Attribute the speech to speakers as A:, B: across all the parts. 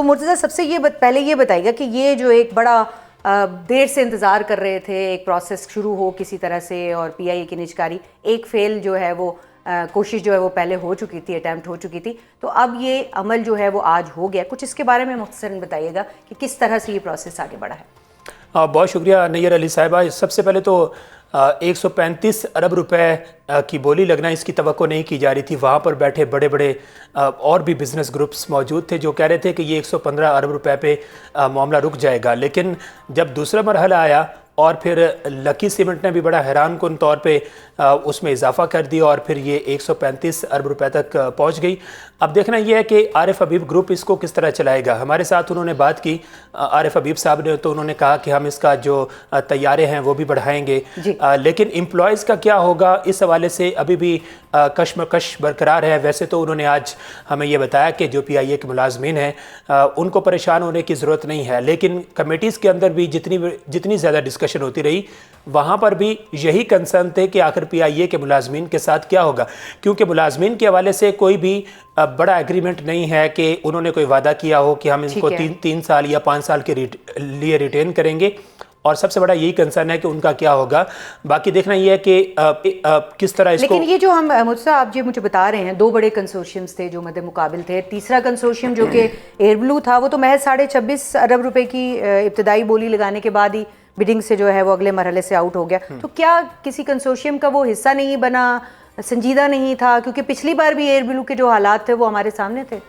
A: मुर्तज़ा सबसे पहले ये बताइएगा कि ये जो एक बड़ा देर से इंतज़ार कर रहे थे एक प्रोसेस शुरू हो किसी तरह से, और पीआईए की निजकारी एक फेल जो है वो कोशिश जो है वो पहले हो चुकी थी, अटैम्प्ट हो चुकी थी, तो अब ये अमल जो है वो आज हो गया। कुछ इसके बारे में मुख्तसरन बताइएगा कि किस तरह से ये प्रोसेस आगे बढ़ा है।
B: बहुत शुक्रिया नैयर अली साहिबा। सबसे पहले तो 135 अरब रुपए की बोली लगना इसकी तवक्को नहीं की जा रही थी। वहाँ पर बैठे बड़े बड़े और भी बिज़नेस ग्रुप्स मौजूद थे जो कह रहे थे कि ये 115 अरब रुपए पे मामला रुक जाएगा। लेकिन जब दूसरा मरहला आया और फिर लकी सीमेंट ने भी बड़ा हैरानकुन तौर पे उसमें इजाफा कर दिया और फिर ये 135 अरब रुपए तक पहुंच गई। अब देखना ये है कि आरिफ हबीब ग्रुप इसको किस तरह चलाएगा। हमारे साथ उन्होंने बात की आरिफ हबीब साहब ने, तो उन्होंने कहा कि हम इसका जो तैयारे हैं वो भी बढ़ाएंगे, लेकिन एम्प्लॉयज़ का क्या होगा इस हवाले से अभी भी कश्मकश बरकरार है। वैसे तो उन्होंने आज हमें ये बताया कि जो पीआईए के मुलाजमीन हैं उनको परेशान होने की ज़रूरत नहीं है, लेकिन कमेटीज़ के अंदर भी जितनी ज़्यादा डिस्कशन होती रही वहाँ पर भी यही कंसर्न थे कि आखिर पीआईए के मुलाजमीन के साथ क्या होगा, क्योंकि मुलाजमीन के हवाले से कोई भी बड़ा एग्रीमेंट नहीं है कि उन्होंने कोई वादा किया हो कि हम इनको 3 साल या 5 साल के लिए रिटेन करेंगे, और सबसे बड़ा यही कंसर्न है कि उनका क्या होगा। बाकी देखना ये है कि किस तरह इसको।
A: लेकिन ये जो हम मुझसे आप जो मुझे बता रहे हैं, 2 बड़े कंसोर्शियम्स थे जो मद्दे मुकाबिल थे। तीसरा कंसोर्शियम जो कि एयर ब्लू था वो तो महज 26.5 अरब रुपए की इब्तदाई बोली लगाने के बाद ही बिडिंग से जो है वो अगले मरहले से आउट हो गया। तो क्या किसी कंसोर्शियम का वो हिस्सा नहीं बना, संजीदा नहीं था? क्योंकि पिछली बार भी एयर ब्लू के जो हालात थे वो हमारे सामने थे।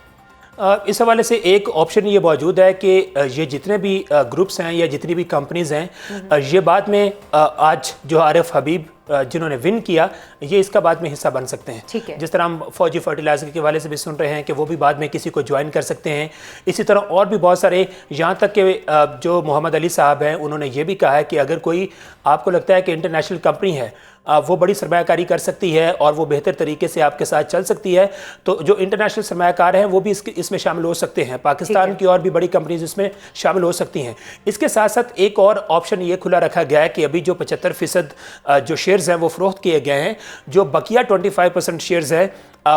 B: इस हवाले से एक ऑप्शन ये मौजूद है कि ये जितने भी ग्रुप्स हैं या जितनी भी कंपनीज हैं, ये बाद में आज जो आरिफ हबीब जिन्होंने विन किया ये इसका बाद में हिस्सा बन सकते हैं।
A: ठीक है।
B: जिस तरह हम फौजी फर्टिलाइजर के हवाले से भी सुन रहे हैं कि वो भी बाद में किसी को ज्वाइन कर सकते हैं। इसी तरह और भी बहुत सारे, यहाँ तक कि जो मोहम्मद अली साहब हैं उन्होंने ये भी कहा है कि अगर कोई आपको लगता है कि इंटरनेशनल कंपनी है वो बड़ी सरमायाकारी कर सकती है और वो बेहतर तरीके से आपके साथ चल सकती है, तो जो इंटरनेशनल सरमायाकार हैं वो भी इसमें शामिल हो सकते हैं। पाकिस्तान की और भी बड़ी कंपनीज इसमें शामिल हो सकती हैं। इसके साथ साथ एक और ऑप्शन ये खुला रखा गया है कि अभी जो 75% जो शेयर्स हैं वो फरोख्त किए गए हैं, जो बकिया 25% शेयर्स हैं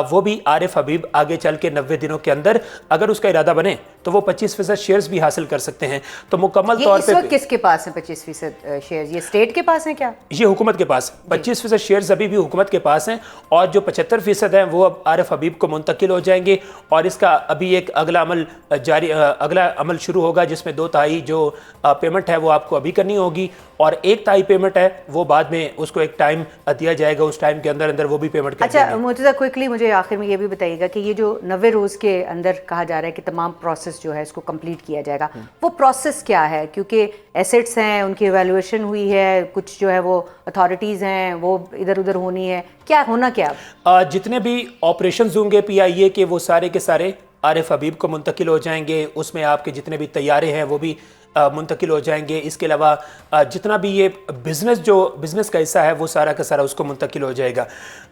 B: वो भी आरिफ हबीब आगे चल के 90 दिनों के अंदर अगर उसका इरादा बने तो वो 25% शेयर्स भी हासिल कर सकते हैं। तो मुकम्मल तौर पे
A: किसके पास है 25% शेयर्स? ये स्टेट के पास हैं क्या?
B: ये हुकूमत के पास 25% शेयर्स अभी भी हुकूमत के पास हैं, और जो 75% हैं वो अब आरिफ हबीब को मुंतकिल हो जाएंगे। और इसका अभी एक अगला अमल शुरू होगा जिसमें 2/3 जो पेमेंट है वो आपको अभी करनी होगी, और 1/3 पेमेंट है वो बाद में उसको एक टाइम दिया जाएगा, उस टाइम के अंदर अंदर वो भी पेमेंट कर
A: अच्छा मुर्तज़ा, क्विकली मुझे आखिर में ये भी बताइएगा कि ये जो 90 रोज़ के अंदर कहा जा रहा है कि तमाम प्रोसेस जो है इसको कंप्लीट किया जाएगा, वो प्रोसेस क्या है? क्योंकि एसेट्स हैं, उनकी एवेल्युएशन हुई है, कुछ जो है वो अथॉरिटीज़ हैं वो इधर उधर होनी है, क्या होना क्या?
B: जितने भी ऑपरेशंस होंगे पीआईए के वो सारे के सारे आरिफ हबीब को मुंतकिल हो जाएंगे। उसमें आपके जितने भी तैयारे हैं वो भी मुंतकिल हो जाएंगे। इसके अलावा जितना भी ये बिज़नेस का हिस्सा है वो सारा का सारा उसको मुंतकिल हो जाएगा।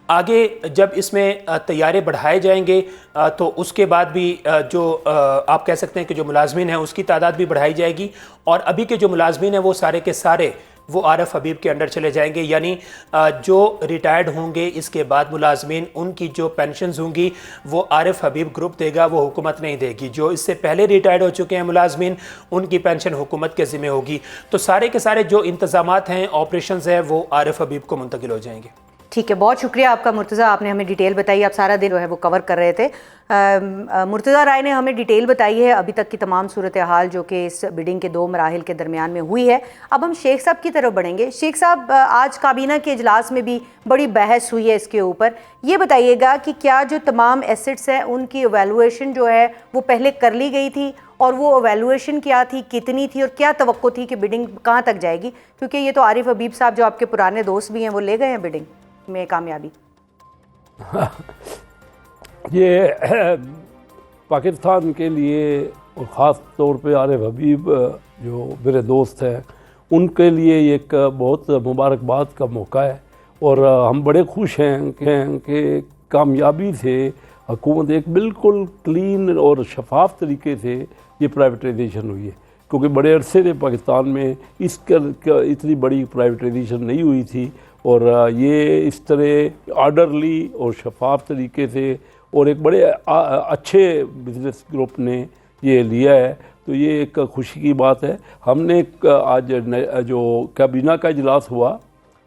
B: आगे जब इसमें तैयारे बढ़ाए जाएंगे तो उसके बाद भी जो आप कह सकते हैं कि जो मुलाजमीन हैं उसकी तादाद भी बढ़ाई जाएगी, और अभी के जो मुलाजमीन हैं वो सारे के सारे वो आरिफ हबीब के अंडर चले जाएंगे। यानी जो रिटायर्ड होंगे इसके बाद मुलाजमीन, उनकी जो पेंशन्स होंगी वो आरिफ हबीब ग्रुप देगा, वो हुकूमत नहीं देगी। जो इससे पहले रिटायर्ड हो चुके हैं मुलाजमीन उनकी पेंशन हुकूमत के ज़िम्मे होगी। तो सारे के सारे जो इंतज़ामात हैं, ऑपरेशंस हैं, वो आरिफ हबीब को मुंतकिल हो जाएंगे।
A: ठीक है, बहुत शुक्रिया आपका मुर्तज़ा, आपने हमें डिटेल बताई। आप सारा दिन जो है वो कवर कर रहे थे। मुर्तज़ा राय ने हमें डिटेल बताई है अभी तक की तमाम सूरत हाल जो कि इस बिडिंग के 2 मराहिल के दरमियान में हुई है। अब हम शेख साहब की तरफ बढ़ेंगे। शेख साहब, आज काबीना के इजलास में भी बड़ी बहस हुई है इसके ऊपर। ये बताइएगा कि क्या जो तमाम एसेट्स हैं उनकी एवेल्युएशन जो है वो पहले कर ली गई थी, और वो एवेल्युएशन क्या थी, कितनी थी, और क्या तवक्को थी कि बिडिंग कहाँ तक जाएगी? क्योंकि ये तो आरिफ हबीब साहब जो आपके पुराने दोस्त भी हैं वो ले गए हैं बिडिंग में कामयाबी।
C: ये पाकिस्तान के लिए और ख़ास तौर पे आरिफ हबीब जो मेरे दोस्त हैं उनके लिए एक बहुत मुबारकबाद का मौका है, और हम बड़े खुश हैं कि कामयाबी से हुकूमत एक बिल्कुल क्लीन और शफाफ तरीके से ये प्राइवेटाइजेशन हुई है। क्योंकि बड़े अरसे से पाकिस्तान में इतनी बड़ी प्राइवेटाइजेशन नहीं हुई थी, और ये इस तरह आर्डरली और शफाफ तरीके से और एक बड़े अच्छे बिजनेस ग्रुप ने ये लिया है, तो ये एक खुशी की बात है। हमने आज जो काबीना का इजलास हुआ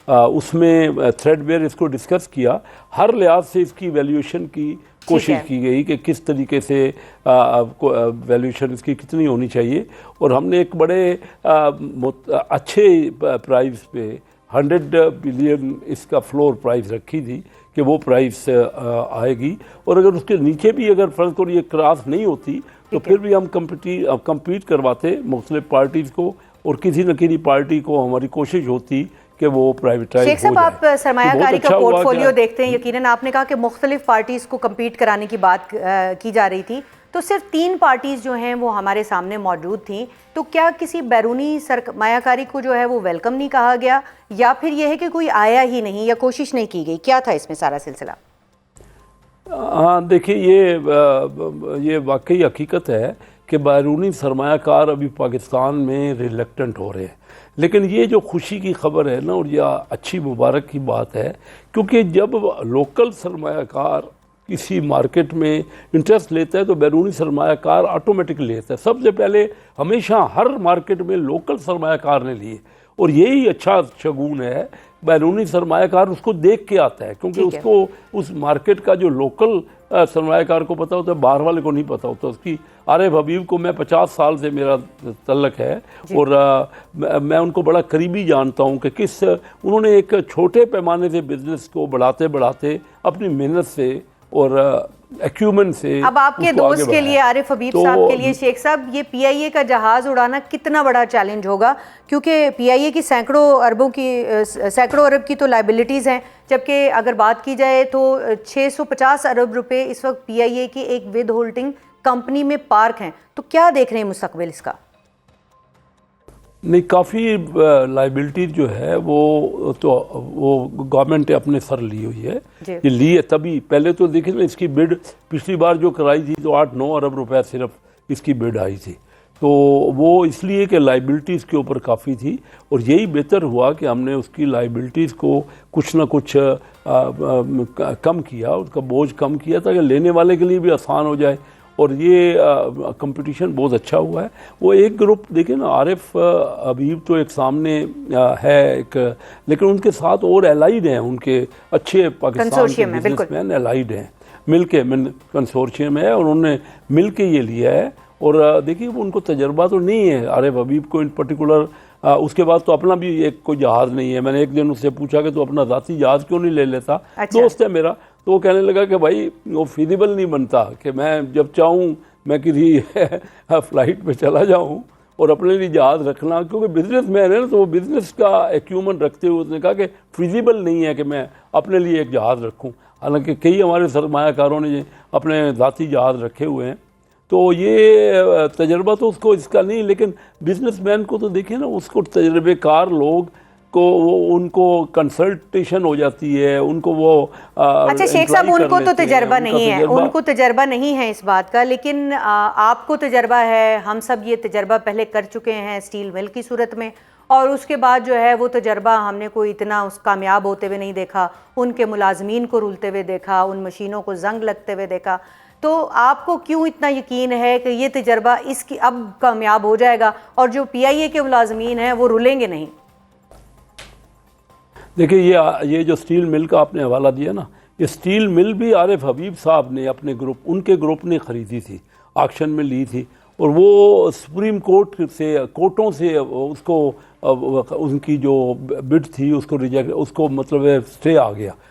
C: उसमें थ्रेडबेयर इसको डिस्कस किया, हर लिहाज से इसकी वैल्यूएशन की कोशिश की गई कि किस तरीके से वैल्यूएशन इसकी कितनी होनी चाहिए, और हमने एक बड़े अच्छे प्राइस पे 100 बिलियन इसका फ्लोर प्राइस रखी थी कि वो प्राइस आएगी, और अगर उसके नीचे भी अगर फ़र्ज़ करो ये क्रॉस नहीं होती तो फिर भी हम कम्पीट करवाते मुख्तलिफ पार्टीज़ को, और किसी न किसी पार्टी को हमारी कोशिश होती कि वो प्राइवेटाइज हो जाए।
A: शेख साहब, आप सरमायाकारी का पोर्टफोलियो देखते हैं, यकीनन आपने कहा कि मुख्तलिफ पार्टीज़ को कम्पीट कराने की बात की जा रही थी, तो सिर्फ 3 पार्टीज़ जो हैं वो हमारे सामने मौजूद थी, तो क्या किसी बैरूनी सरमायाकारी को जो है वो वेलकम नहीं कहा गया, या फिर यह है कि कोई आया ही नहीं या कोशिश नहीं की गई? क्या था इसमें सारा सिलसिला?
C: हाँ देखिए, ये वाकई हकीकत है कि बैरूनी सरमायाकार अभी पाकिस्तान में रिलक्टेंट हो रहे हैं, लेकिन ये जो खुशी की खबर है ना, और यह अच्छी मुबारक की बात है, क्योंकि जब लोकल सरमायाकार किसी मार्केट में इंटरेस्ट लेता है तो बैरूनी सरमायाकार ऑटोमेटिकली लेता है। सबसे पहले हमेशा हर मार्केट में लोकल सरमायाकार ने लिए, और यही अच्छा शगुन है। बैरूनी सरमायाकार उसको देख के आता है, क्योंकि उसको उस मार्केट का जो लोकल सरमायाकार को पता होता है, बाहर वाले को नहीं पता होता। उसकी आरिफ हबीब को मैं 50 साल से मेरा तल्लक है, और मैं उनको बड़ा करीबी जानता हूँ कि किस उन्होंने एक छोटे पैमाने से बिजनेस को बढ़ाते बढ़ाते अपनी मेहनत से और एक्यूमेंट से।
A: अब आपके दोस्त के लिए, आरिफ हबीब साहब के लिए, शेख साहब, ये पीआईए का जहाज़ उड़ाना कितना बड़ा चैलेंज होगा, क्योंकि पीआईए की सैकड़ों अरब की तो लाइबिलिटीज़ हैं, जबकि अगर बात की जाए तो 650 अरब रुपए इस वक्त पीआईए की एक विद होल्डिंग कंपनी में पार्क हैं। तो क्या देख रहे हैं मुस्तकबिल इसका?
C: नहीं, काफ़ी लाइबिलिटी जो है वो गवर्नमेंट ने अपने सर ली हुई है। ये ली है तभी, पहले तो देखिए ना, इसकी बिड पिछली बार जो कराई थी तो 8-9 अरब रुपए सिर्फ इसकी बिड आई थी, तो वो इसलिए कि लाइबिलिटीज़ के ऊपर काफ़ी थी, और यही बेहतर हुआ कि हमने उसकी लाइबिलिटीज़ को कुछ ना कुछ कम किया, उसका बोझ कम किया ताकि लेने वाले के लिए भी आसान हो जाए, और ये कंपटीशन बहुत अच्छा हुआ है। वो एक ग्रुप देखिए ना, आरिफ हबीब तो एक सामने है एक, लेकिन उनके साथ और एलाइड हैं, उनके अच्छे पाकिस्तान के बिजनेसमैन एलाइड हैं, मिलके कंसोर्शियम है, और उन्होंने मिलके ये लिया है। और देखिए वो उनको तजर्बा तो नहीं है आरिफ हबीब को इन पर्टिकुलर, उसके बाद तो अपना भी एक कोई जहाज़ नहीं है। मैंने एक दिन उससे पूछा कि तो अपना ज़ाती जहाज़ क्यों नहीं ले लेता?
A: अच्छा।
C: दोस्त है मेरा, तो वो कहने लगा कि भाई वो फिजिबल नहीं बनता कि मैं जब चाहूँ मैं किसी फ्लाइट पे चला जाऊँ और अपने लिए जहाज़ रखना, क्योंकि बिजनेस मैन है ना, तो वो बिज़नेस का एक्यूमन रखते हुए उसने कहा कि फिजिबल नहीं है कि मैं अपने लिए एक जहाज़ रखूँ। हालांकि कई हमारे सरमायाकारों ने अपने ज़ाती जहाज़ रखे हुए हैं, तो ये तजर्बा तो उसको इसका नहीं, लेकिन बिजनेसमैन को तो देखिए ना, उसको तजर्बेकार लोग को उनको कंसल्टेशन हो जाती है, उनको वो
A: अच्छा शेख साहब, उनको तो तजर्बा नहीं है, उनको तजर्बा नहीं है इस बात का, लेकिन आपको तजर्बा है। हम सब ये तजर्बा पहले कर चुके हैं स्टील मिल की सूरत में, और उसके बाद जो है वो तजर्बा हमने कोई इतना उस कामयाब होते हुए नहीं देखा, उनके मुलाजमीन को रुलते हुए देखा, उन मशीनों को जंग लगते हुए देखा। तो आपको क्यों इतना यकीन है कि ये तजर्बा इसकी अब कामयाब हो जाएगा और जो पीआईए के मुलाजमीन हैं वो रुलेंगे नहीं?
C: देखिए ये जो स्टील मिल का आपने हवाला दिया ना, ये स्टील मिल भी आरिफ हबीब साहब ने अपने उनके ग्रुप ने ख़रीदी थी, ऑक्शन में ली थी, और वो सुप्रीम कोर्ट से कोर्टों से उसको उनकी जो बिड थी उसको रिजेक्ट, उसको मतलब स्टे आ गया,